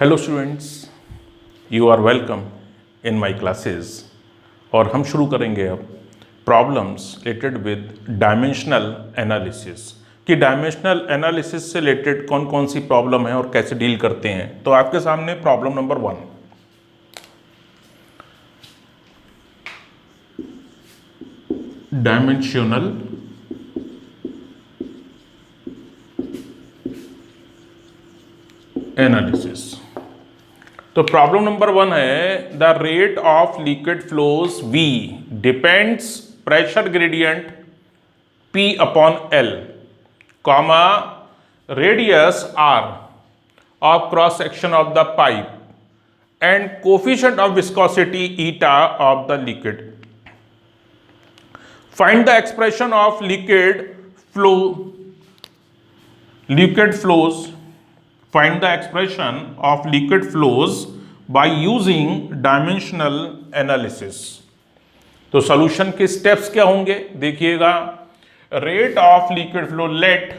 Hello students, you are welcome in my classes. और हम शुरू करेंगे अब problems related with dimensional analysis कि डायमेंशनल एनालिसिस से रिलेटेड कौन कौन सी प्रॉब्लम है और कैसे डील करते हैं। तो आपके सामने प्रॉब्लम नंबर 1, डायमेंशनल एनालिसिस। तो प्रॉब्लम नंबर 1 है the rate of liquid flows V depends pressure gradient P upon L, comma radius R of cross section of the pipe and coefficient of viscosity eta of the liquid. Find the expression of liquid flows. Find the expression of liquid flows by using dimensional analysis. तो solution के steps क्या होंगे देखिएगा। Rate of liquid flow, let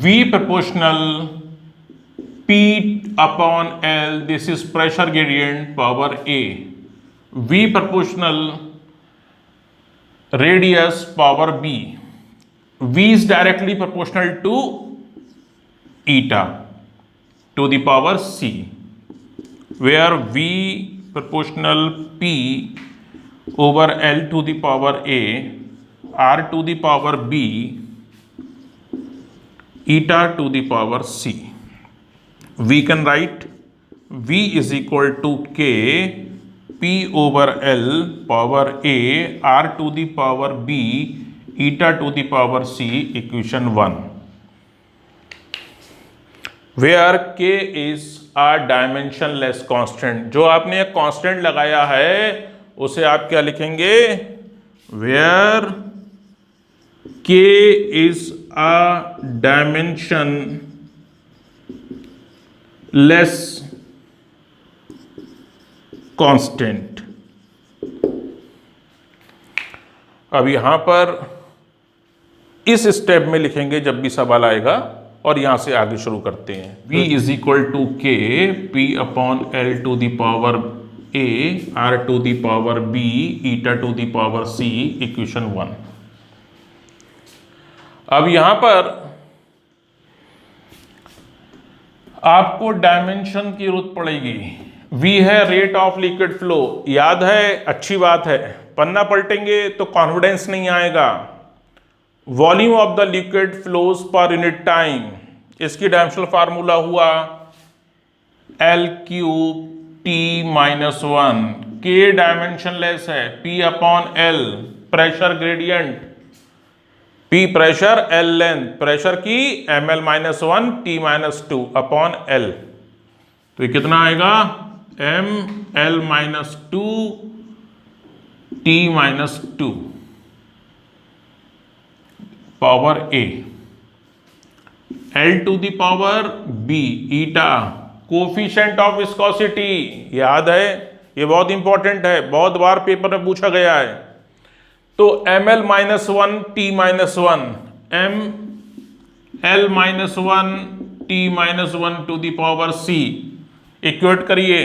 V proportional P upon L, this is pressure gradient power A, V proportional radius power B, V is directly proportional to eta to the power C, where V proportional P over L to the power A, R to the power B, eta to the power C. We can write V is equal to K P over L power A, R to the power B, eta to the power C, equation 1, where K is a dimensionless constant। जो आपने एक constant लगाया है उसे आप क्या लिखेंगे, where K is a dimensionless constant। अब यहां पर इस स्टेप में लिखेंगे जब भी सवाल आएगा, और यहां से आगे शुरू करते हैं। V is equal to K P upon L to the power A, R to the power B, eta to the power C, equation 1। अब यहां पर आपको डायमेंशन की जरूरत पड़ेगी। V है रेट ऑफ लिक्विड फ्लो, याद है, अच्छी बात है। पन्ना पलटेंगे तो कॉन्फिडेंस नहीं आएगा। Volume of the liquid flows per unit time, इसकी डायमेंशनल फार्मूला हुआ L cube T minus 1। K dimensionless है, P upon L pressure gradient, P pressure, L length, pressure की ml minus 1 T minus 2 upon L। तो ये कितना आएगा, m L minus 2 T minus 2 power A, L to the power B, eta coefficient of viscosity, याद है, ये बहुत important है, बहुत बार पेपर में पूछा गया है। तो ml minus 1 T minus 1, m L minus 1 T minus 1 to the power C, equate करिए।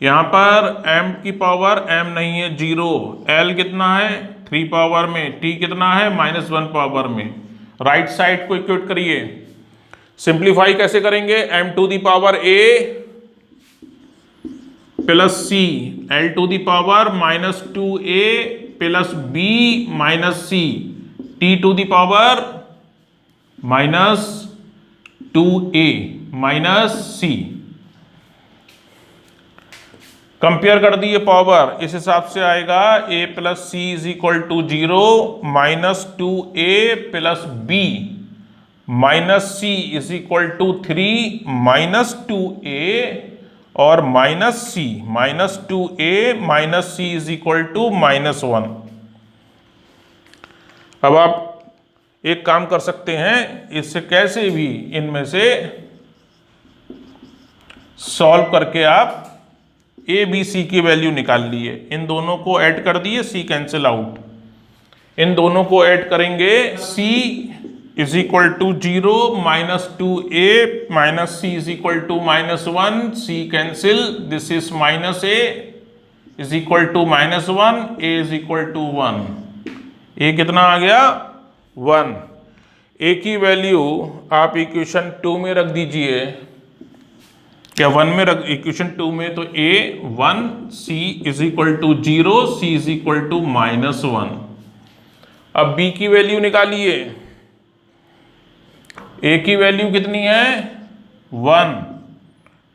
यहां पर m की पावर m नहीं है 0, L कितना है 3 पावर में, T कितना है -1 पावर में। राइट साइड को इक्वेट करिए। सिंप्लीफाई कैसे करेंगे, m to the power A plus C, L to the power -2A plus B minus C, T to the power -2A minus C। Compare कर दिए पावर, इस हिसाब से आएगा A plus C is equal to 0, -2A plus B minus C is equal to 3, -2A और -C, -2A minus C is equal to -1। अब आप एक काम कर सकते हैं, इससे कैसे भी इनमें से सॉल्व करके आप ए बी सी की वैल्यू निकाल लिए। इन दोनों को ऐड कर दिए, सी कैंसिल आउट। इन दोनों को ऐड करेंगे, c is equal to 0 minus 2a minus c is equal to -1, c कैंसिल, this is -a is equal to -1, a is equal to 1। a कितना आ गया 1। a की वैल्यू आप इक्वेशन 2 में रख दीजिए, क्या 1 में रख, इक्वेशन 2 में तो a 1, c is equal to 0, c is equal to -1। अब b की वैल्यू निकालिए, a की वैल्यू कितनी है 1,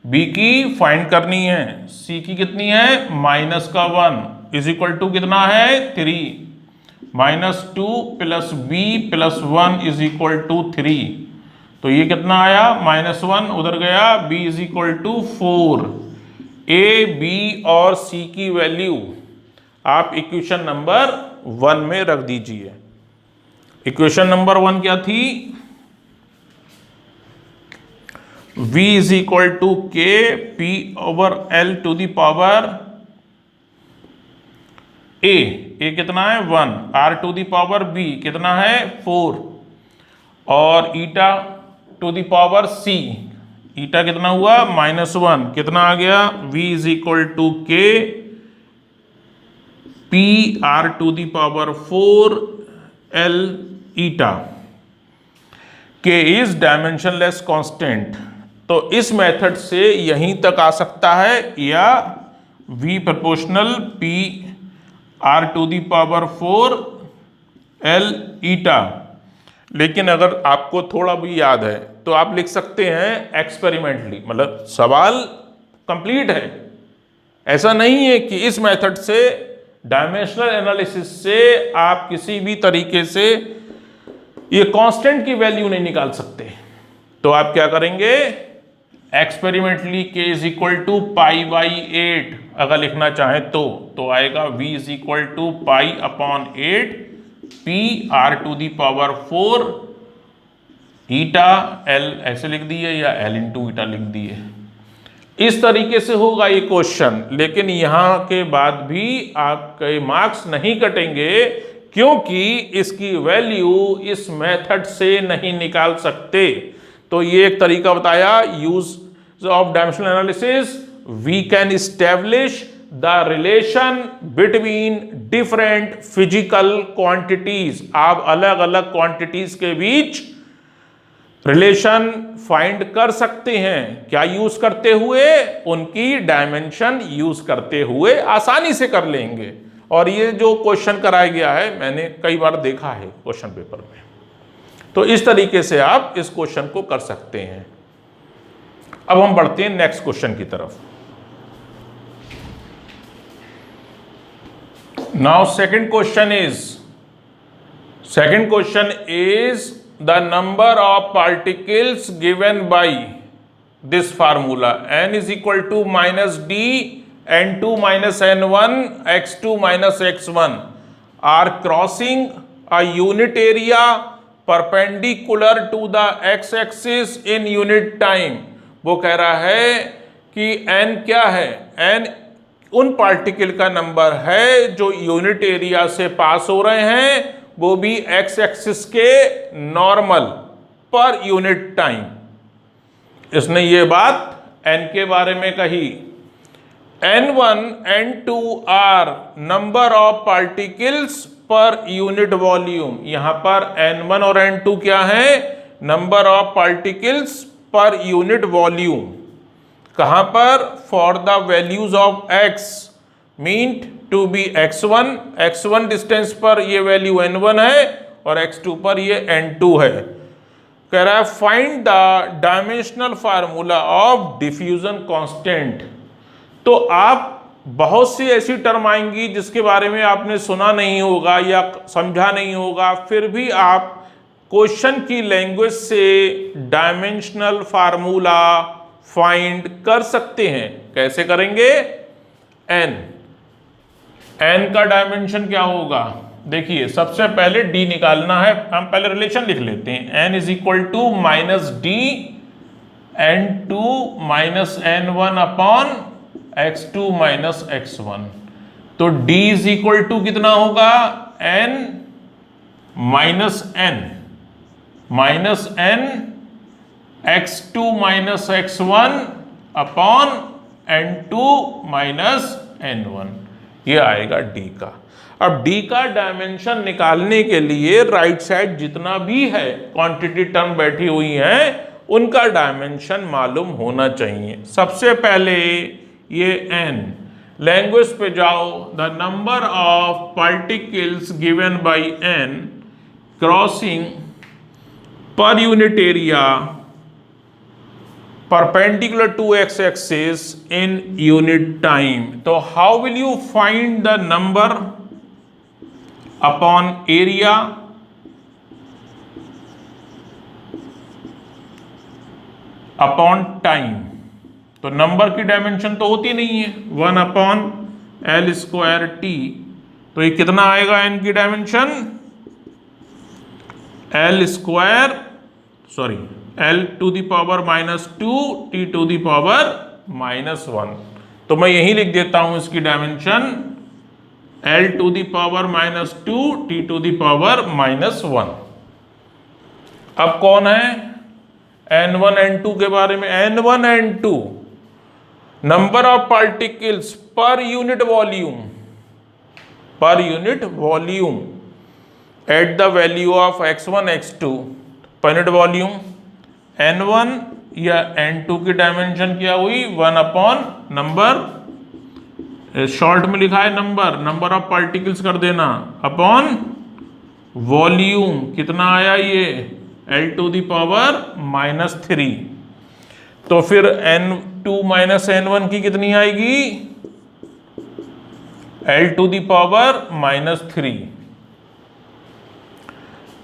b की फाइंड करनी है, c की कितनी है -1 इज इक्वल टू कितना है 3, -2 + b + 1 इज इक्वल टू 3, तो ये कितना आया -1 उधर गया, b is equal to 4। a b और c की वैल्यू आप इक्वेशन नंबर 1 में रख दीजिए। इक्वेशन नंबर 1 क्या थी, v is equal to k p/l to the power a कितना है 1, r to the power b कितना है 4, और eta to the power c, eta कितना हुआ -1, कितना आ गया v is equal to k p r to the power 4 l eta. k is dimensionless constant, तो इस मेथड से यहीं तक आ सकता है, या v proportional p r to the power 4 l eta. लेकिन अगर आपको थोड़ा भी याद है तो आप लिख सकते हैं एक्सपेरिमेंटली, मतलब सवाल कंप्लीट है, ऐसा नहीं है कि इस मेथड से डायमेंशनल एनालिसिस से आप किसी भी तरीके से ये कांस्टेंट की वैल्यू नहीं निकाल सकते। तो आप क्या करेंगे, experimentally k is equal to π/8 अगर लिखना चाहें तो आएगा v is equal to π/8 p r to the power 4 eta l ऐसे लिख दिए, या l इंटू ईटा लिख दिए। इस तरीके से होगा ये क्वेश्चन, लेकिन यहां के बाद भी आपके मार्क्स नहीं कटेंगे, क्योंकि इसकी वैल्यू इस मेथड से नहीं निकाल सकते। तो ये एक तरीका बताया, use of dimensional analysis, we can establish the relation between different physical quantities. आप अलग अलग क्वांटिटीज के बीच रिलेशन फाइंड कर सकते हैं, क्या यूज करते हुए, उनकी डायमेंशन यूज करते हुए आसानी से कर लेंगे। और ये जो क्वेश्चन कराया गया है मैंने कई बार देखा है क्वेश्चन पेपर में, तो इस तरीके से आप इस क्वेश्चन को कर सकते हैं। अब हम बढ़ते हैं नेक्स्ट क्वेश्चन की तरफ। Now second question is the number of particles given by this formula n is equal to -d n2 - n1 x2 - x1 are crossing a unit area perpendicular to the x axis in unit time. वो कह रहा है कि n क्या है, n उन particle का number है जो यूनिट एरिया से पास हो रहे हैं, वो भी x एक्सिस के नॉर्मल पर यूनिट टाइम। इसने ये बात n के बारे में कही। n1 n2 are number of particles per unit volume. यहां पर n1 और n2 क्या है, number of particles per unit volume. कहां पर, for the values of x mean to be x1 distance पर ये वैल्यू n1 है और x2 पर ये n2 है। कह रहा है find the dimensional formula of diffusion constant. तो आप बहुत सी ऐसी टर्म आएंगी जिसके बारे में आपने सुना नहीं होगा या समझा नहीं होगा, फिर भी आप क्वेश्चन की लैंग्वेज से डायमेंशनल फार्मूला फाइंड कर सकते हैं। कैसे करेंगे, n का डायमेंशन क्या होगा, देखिए सबसे पहले d निकालना है। हम पहले रिलेशन लिख लेते हैं, n is equal to -d n2 - n1 upon x2 - x1। तो d इज इक्वल टू कितना होगा, n - n minus n x2 minus x1 upon n2 minus n1, ये आएगा d का। अब d का डायमेंशन निकालने के लिए राइट साइड जितना भी है क्वांटिटी टर्म बैठी हुई है उनका डायमेंशन मालूम होना चाहिए। सबसे पहले ये n, लैंग्वेज पे जाओ, the number of particles given bye n crossing पर unit area perpendicular to x axis in unit time। तो how will you find the number upon area upon time? तो नंबर की डायमेंशन तो होती नहीं है, 1 अपॉन एल स्क्वायर टी। तो ये कितना आएगा n की dimension? L square sorry l to the power minus 2 t to the power minus 1। तो मैं यही लिख देता हूं इसकी dimension l to the power minus 2 t to the power minus 1। अब कौन है? n1 n2 के बारे में। n1 n2 number of particles per unit volume at the value of x1 x2 पर यूनिट वॉल्यूम। n1 या n2 की dimension क्या हुई? 1 अपॉन नंबर, शॉर्ट में लिखा है नंबर ऑफ पार्टिकल्स कर देना, अपॉन वॉल्यूम कितना आया ये? l to the power minus 3। तो फिर n2 माइनस n1 की कितनी आएगी? l to the power minus 3।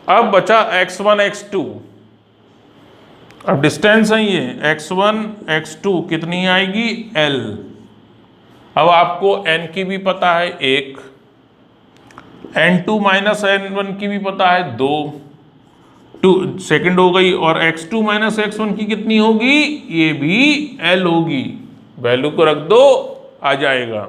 अब बचा x1 x2। अब डिस्टेंस है ये x1 x2 कितनी आएगी? l। अब आपको n की भी पता है 1, n2 माइनस n1 की भी पता है 2, 2 सेकेंड हो गई, और x2 माइनस x1 की कितनी होगी? ये भी l होगी। वैल्यू को रख दो, आ जाएगा।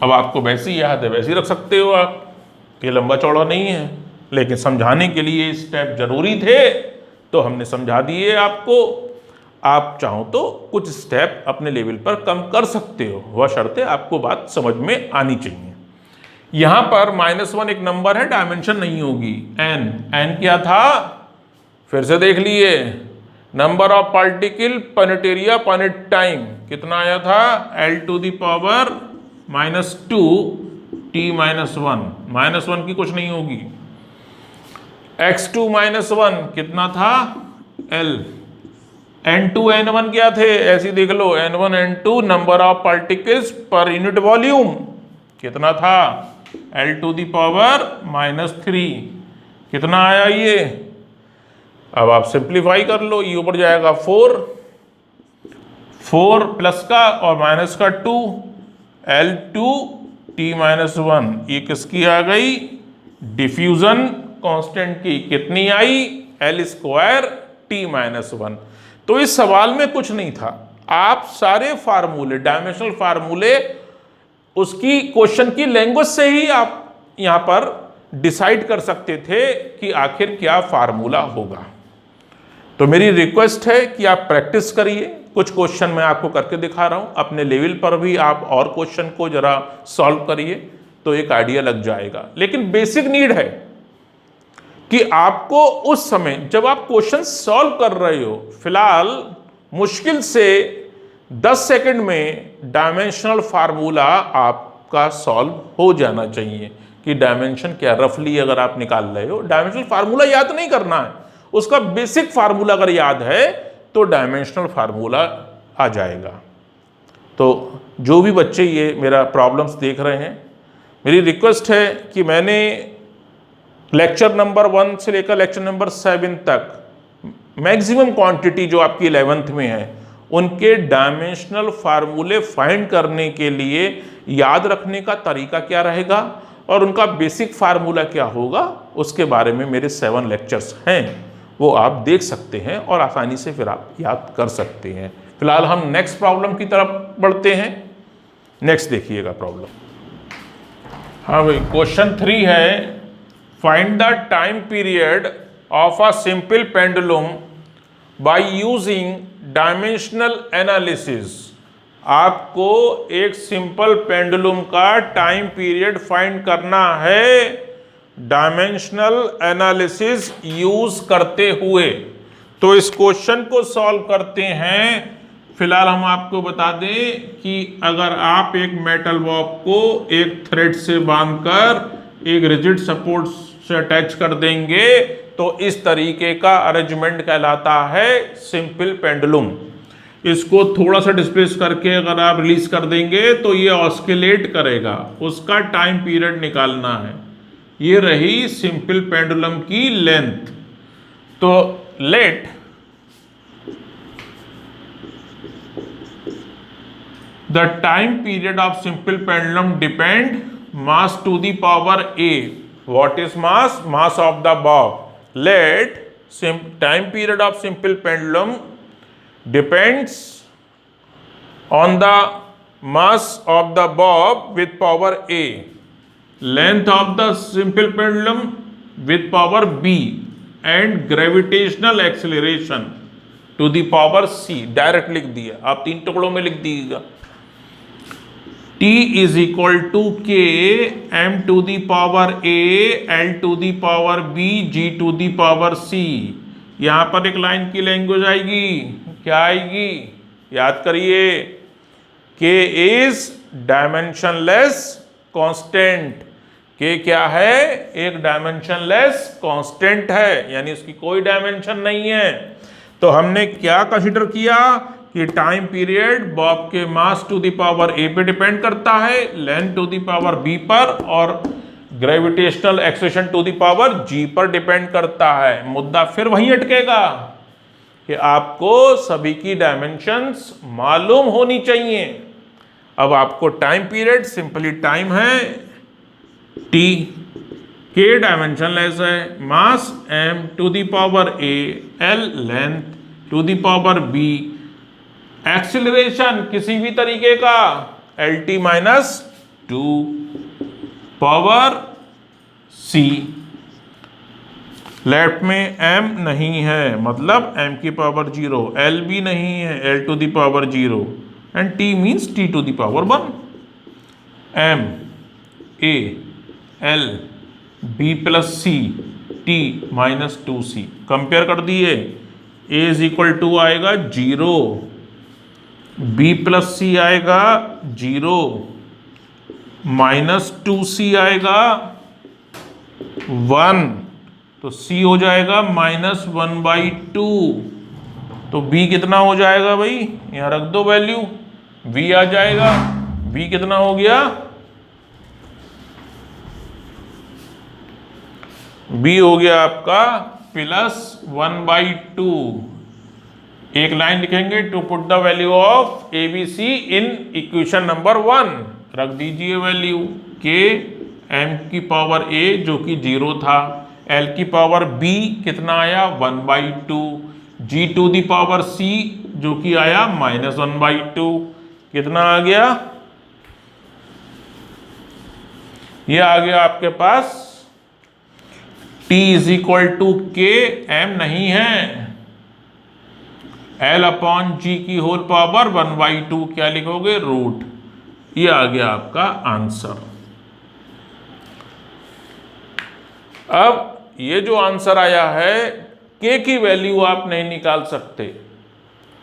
अब आपको वैसे ही याद है, वैसे ही रख सकते हो आप, ये लंबा चौड़ा नहीं है, लेकिन समझाने के लिए स्टेप जरूरी थे तो हमने समझा दिए आपको। आप चाहो तो कुछ स्टेप अपने लेवल पर कम कर सकते हो, वह शर्तें आपको बात समझ में आनी चाहिए। यहां पर -1 एक नंबर है, डायमेंशन नहीं होगी। n क्या था? फिर से देख लिए, number of particle per unit area per unit time कितना आया था? l to the power minus 2 t minus 1, minus 1 की कुछ नहीं होगी। x2 माइनस 1 कितना था? l। n2 n1 क्या थे? ऐसे देख लो, n1 n2 number of particles per unit volume कितना था? l to the power minus 3। कितना आया ये? अब आप सिंप्लीफाई कर लो, ये ऊपर जाएगा 4 प्लस का और माइनस का 2, l2 t माइनस 1। ये किसकी आ गई? डिफ्यूजन कांस्टेंट की। कितनी आई? l square t minus 1। तो इस सवाल में कुछ नहीं था, आप सारे फार्मूले, डायमेंशनल फार्मूले, उसकी क्वेश्चन की लैंग्वेज से ही आप यहां पर डिसाइड कर सकते थे कि आखिर क्या फार्मूला होगा। तो मेरी रिक्वेस्ट है कि आप प्रैक्टिस करिए। कुछ क्वेश्चन मैं आपको करके दिखा रहा हूं, अपने लेवल पर भी आप और क्वेश्चन को जरा सॉल्व करिए तो एक आइडिया लग जाएगा। लेकिन बेसिक नीड है कि आपको उस समय जब आप क्वेश्चन सॉल्व कर रहे हो, फिलहाल मुश्किल से 10 सेकंड में डायमेंशनल फार्मूला आपका सॉल्व हो जाना चाहिए कि डायमेंशन क्या रफली अगर आप निकाल रहे हो। डायमेंशनल फार्मूला याद नहीं करना है, उसका बेसिक फार्मूला अगर याद है तो डायमेंशनल फार्मूला आ जाएगा। तो जो भी बच्चे ये मेरा प्रॉब्लम्स देख रहे हैं, मेरी रिक्वेस्ट है कि मैंने लेक्चर नंबर 1 से लेकर लेक्चर नंबर 7 तक मैक्सिमम क्वांटिटी जो आपकी 11th में है उनके डायमेंशनल फार्मूले फाइंड करने के लिए याद रखने का तरीका क्या रहेगा और उनका बेसिक फार्मूला क्या होगा, उसके बारे में मेरे 7 लेक्चर्स हैं, वो आप देख सकते हैं और आसानी से फिर आप याद कर सकते हैं। फिलहाल हम नेक्स्ट प्रॉब्लम की तरफ बढ़ते हैं। नेक्स्ट देखिएगा प्रॉब्लम। हाँ भाई, क्वेश्चन 3 है, find the time period of a simple pendulum by using dimensional analysis. आपको एक सिंपल पेंडुलम का टाइम पीरियड फाइंड करना है डायमेंशनल एनालिसिस यूज करते हुए। तो इस क्वेश्चन को सॉल्व करते हैं। फिलहाल हम आपको बता दें कि अगर आप एक मेटल बॉब को एक थ्रेड से बांधकर एक रिजिड सपोर्ट से अटैच कर देंगे तो इस तरीके का अरेंजमेंट कहलाता है सिंपल पेंडुलम। इसको थोड़ा सा डिस्प्लेस करके अगर आप रिलीज कर देंगे तो ये ऑस्किलेट करेगा, उसका टाइम पीरियड निकालना है। ये रही सिंपल पेंडुलम की लेंथ। तो let the time period of simple pendulum depend mass to the power a. What is mass? Mass of the bob. Let time period of simple pendulum depends on the mass of the bob with power a, length of the simple pendulum with power b, and gravitational acceleration to the power c. Direct लिख दिया, आप 3 टुकड़ों में लिख दीजिएगा। T is equal to K m to the power a, L to the power b, G to the power c। यहां पर एक लाइन की लैंग्वेज आएगी, क्या आएगी याद करिए, K is dimensionless constant. K क्या है? एक डायमेंशनलेस कांस्टेंट है, यानी उसकी कोई डायमेंशन नहीं है। तो हमने क्या कंसीडर किया कि टाइम पीरियड बॉब के mass to the power a पे डिपेंड करता है, length to the power b पर, और gravitational acceleration to the power g पर डिपेंड करता है। मुद्दा फिर वहीं अटकेगा कि आपको सभी की डायमेंशंस मालूम होनी चाहिए। अब आपको टाइम पीरियड सिंपली टाइम है t, k डायमेंशन लेस है, mass m to the power a, l length to the power b, acceleration किसी भी तरीके का LT minus 2 power C। Left में m नहीं है मतलब m की पावर 0, L भी नहीं है L to the power 0, and T means T to the power 1। m a L b plus C T minus 2C compare कर दिए। a इज इक्वल टू आएगा 0, b प्लस सी आएगा 0, माइनस 2c आएगा 1, तो c हो जाएगा माइनस 1/2। तो b कितना हो जाएगा भाई, यहां रख दो वैल्यू, v आ जाएगा। v कितना हो गया, b हो गया आपका प्लस 1/2। एक लाइन लिखेंगे, to put the value of A B C in equation number 1, रख दीजिए वैल्यू के m की पावर a जो कि 0 था, l की पावर b कितना आया 1/2, g to the power c जो कि आया माइनस 1/2, कितना आ गया, ये आ गया आपके पास t इज इक्वल टू के, m नहीं है, L अपॉन जी की होल पावर 1/2 क्या लिखोगे रूट। ये आ गया आपका आंसर। अब ये जो आंसर आया है, K की वैल्यू आप नहीं निकाल सकते।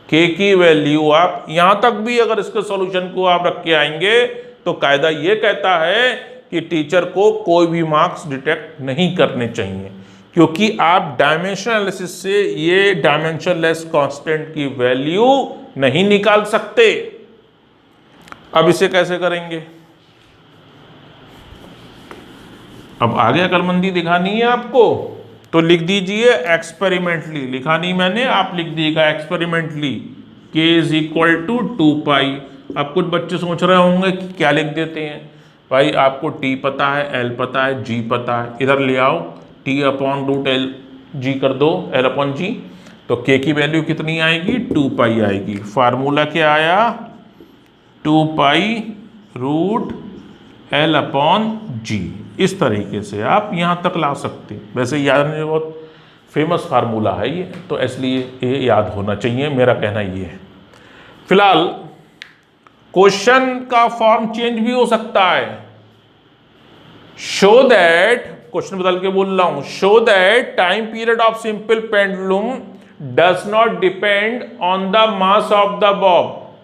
K की वैल्यू आप यहां तक भी अगर इसके सॉल्यूशन को आप रख के आएंगे तो कायदा ये कहता है कि टीचर को कोई भी मार्क्स डिटेक्ट नहीं करने चाहिए, क्योंकि आप डायमेंशन एनालिसिस से ये डायमेंशनलेस कांस्टेंट की वैल्यू नहीं निकाल सकते। अब इसे कैसे करेंगे, अब आगे अकलमंदी दिखानी है आपको, तो लिख दीजिए एक्सपेरिमेंटली, लिखा नहीं मैंने, आप लिख दीजिएगा experimentally k is equal to 2π। अब कुछ बच्चे सोच रहे होंगे कि क्या लिख देते हैं भाई, आपको t पता है, l पता है, g पता है, इधर ले आओ t upon root L G कर दो, l अपॉन जी, तो k की वैल्यू कितनी आएगी 2π आएगी। फार्मूला क्या आया 2π रूट L अपॉन जी। इस तरीके से आप यहाँ तक ला सकते हैं। वैसे याद नहीं, बहुत फेमस फार्मूला है ये, तो इसलिए ये याद होना चाहिए, मेरा कहना ये है। फिलहाल क्वेश्चन का फॉर्म चेंज भी हो सकता है। शो दैट, क्वेश्चन बदल के बोल रहा हूं, show that time period of simple pendulum does not depend on the mass of the Bob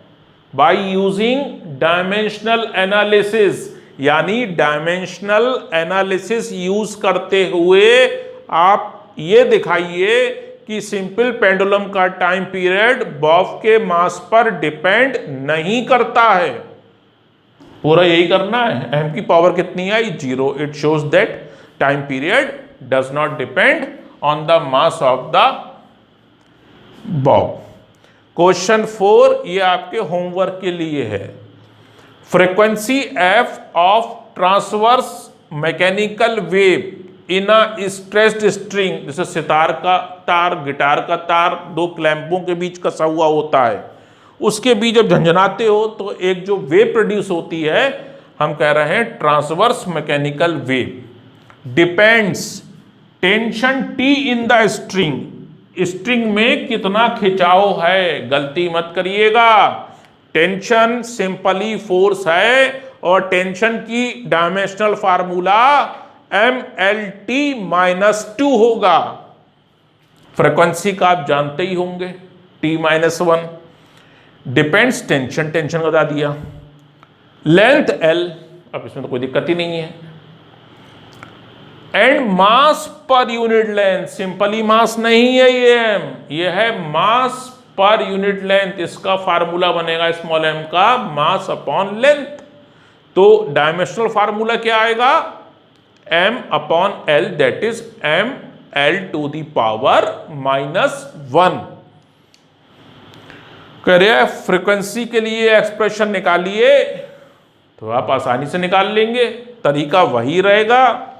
by using dimensional analysis. यानी डायमेंशनल एनालिसिस यूज करते हुए आप ये दिखाइए कि सिंपल पेंडुलम का टाइम पीरियड बॉब के मास पर डिपेंड नहीं करता है। पूरा यही करना है। एम की पावर कितनी आई? 0। It shows that time period does not depend on the mass of the Bob. Question 4 ये आपके होमवर्क के लिए है। Frequency F of transverse mechanical wave in a stressed string, जैसे सितार का तार, गिटार का तार दो क्लैंपों के बीच कसा हुआ होता है, उसके बीच जब झंझनाते हो तो एक जो वेव प्रोड्यूस होती है, हम कह रहे हैं transverse mechanical wave. Depends tension T in the string, string में कितना खिंचाव है, गलती मत करिएगा। टेंशन सिंपली फोर्स है और टेंशन की डायमेंशनल फार्मूला MLT-2 होगा। फ्रीक्वेंसी का आप जानते ही होंगे, T-1। डिपेंड्स टेंशन, टेंशन बता दिया। लेंथ L, अब इसमें तो कोई दिक्कत ही नहीं है। And mass per unit length, simply मास नहीं है ये है मास पर यूनिट लेंथ। इसका फार्मूला बनेगा स्मॉल m का मास अपॉन लेंथ। तो डायमेंशनल फार्मूला क्या आएगा? m upon L, that is ML to the power -1। कह रहे हैं फ्रीक्वेंसी के लिए एक्सप्रेशन निकालिए, तो आप आसानी से निकाल लेंगे, तरीका वही रहेगा।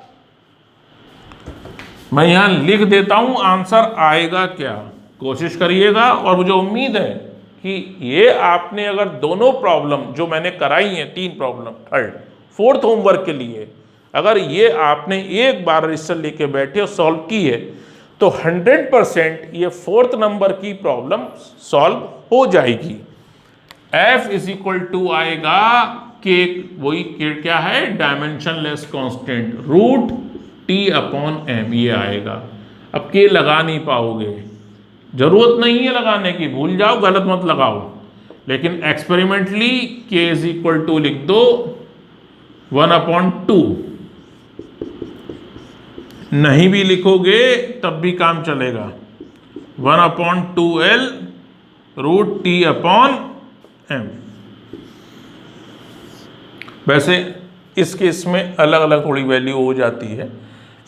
मैं यहां लिख देता हूं, आंसर आएगा क्या, कोशिश करिएगा। और मुझे उम्मीद है कि ये आपने अगर दोनों प्रॉब्लम जो मैंने कराई हैं, 3 प्रॉब्लम, 3rd 4th होमवर्क के लिए, अगर ये आपने एक बार रजिस्टर लेके बैठे और सॉल्व की है, तो 100% ये 4th नंबर की प्रॉब्लम सॉल्व हो जाएगी। F इज इक्वल टू आएगा के, वही के क्या है, dimensionless constant, root T upon M ये आएगा। अब के लगा नहीं पाओगे, जरूरत नहीं है लगाने की, भूल जाओ, गलत मत लगाओ। लेकिन एक्सपेरिमेंटली के इज इक्वल टू लिख दो 1/2। नहीं भी लिखोगे तब भी काम चलेगा। 1/2L root T upon M। वैसे इस केस में अलग अलग थोड़ी वैल्यू हो जाती है।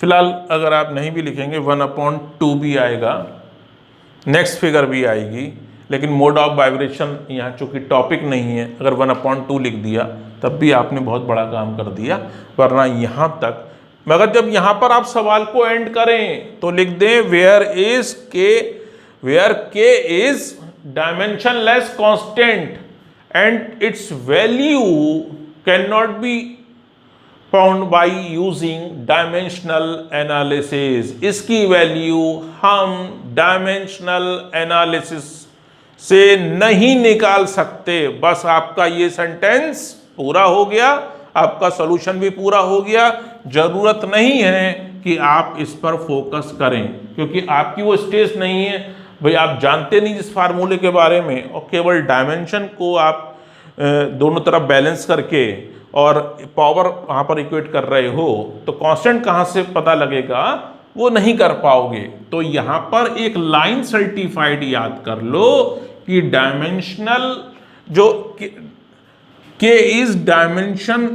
फिलहाल अगर आप नहीं भी लिखेंगे 1/2 भी आएगा, नेक्स्ट फिगर भी आएगी, लेकिन मोड ऑफ वाइब्रेशन यहाँ चूंकि टॉपिक नहीं है, अगर 1/2 लिख दिया तब भी आपने बहुत बड़ा काम कर दिया। वरना यहाँ तक, मगर जब यहाँ पर आप सवाल को एंड करें तो लिख दें वेयर के is dimension less constant and it's value can not be found by using dimensional analysis. इसकी वैल्यू हम डायमेंशनल एनालिसिस से नहीं निकाल सकते। बस आपका ये सेंटेंस पूरा हो गया, आपका सॉल्यूशन भी पूरा हो गया। जरूरत नहीं है कि आप इस पर फोकस करें, क्योंकि आपकी वो स्टेज नहीं है भाई, आप जानते नहीं इस फार्मूले के बारे में, और केवल डायमेंशन को आप दोनों तरफ बैलेंस करके और पावर वहाँ पर इक्वेट कर रहे हो, तो कांस्टेंट कहाँ से पता लगेगा, वो नहीं कर पाओगे। तो यहाँ पर एक लाइन सर्टिफाइड याद कर लो कि डायमेंशनल जो के इज डायमेंशनल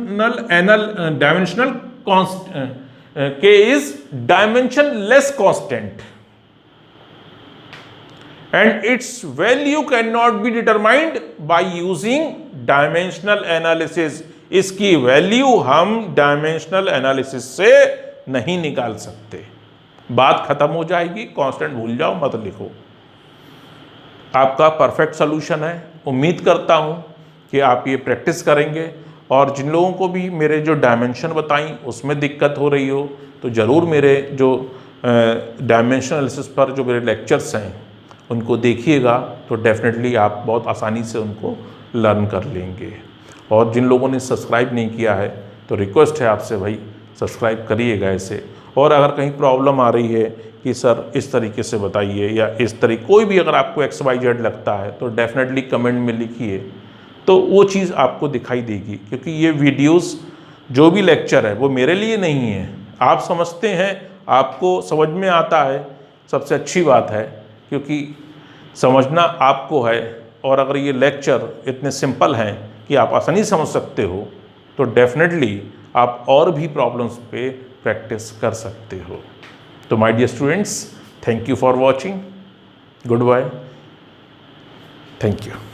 के is dimension less constant and its value cannot be determined by using dimensional analysis। इसकी वैल्यू हम डायमेंशनल एनालिसिस से नहीं निकाल सकते। बात खत्म हो जाएगी, कांस्टेंट भूल जाओ, मत लिखो। आपका परफेक्ट सॉल्यूशन है। उम्मीद करता हूं कि आप ये प्रैक्टिस करेंगे और जिन लोगों को भी मेरे जो डायमेंशन बताई उसमें दिक्कत हो रही हो तो ज़रूर मेरे जो डायमेंशन एनालिसिस पर जो मेरे लेक्चर्स हैं उनको देखिएगा, तो डेफिनेटली आप बहुत आसानी से उनको लर्न कर लेंगे। और जिन लोगों ने सब्सक्राइब नहीं किया है तो रिक्वेस्ट है आपसे भाई सब्सक्राइब करिएगा इसे। और अगर कहीं प्रॉब्लम आ रही है कि सर इस तरीके से बताइए या इस तरीके, कोई भी अगर आपको XYZ लगता है तो डेफिनेटली कमेंट में लिखिए, तो वो चीज़ आपको दिखाई देगी। क्योंकि ये वीडियोस जो भी लेक्चर है वो मेरे लिए नहीं है, आप समझते हैं, आपको समझ में आता है, सबसे अच्छी बात है, क्योंकि समझना आपको है। और अगर ये लेक्चर इतने सिंपल हैं कि आप आसानी से समझ सकते हो तो डेफिनेटली आप और भी प्रॉब्लम्स पे प्रैक्टिस कर सकते हो। तो my dear students, thank you for watching, good bye, thank you.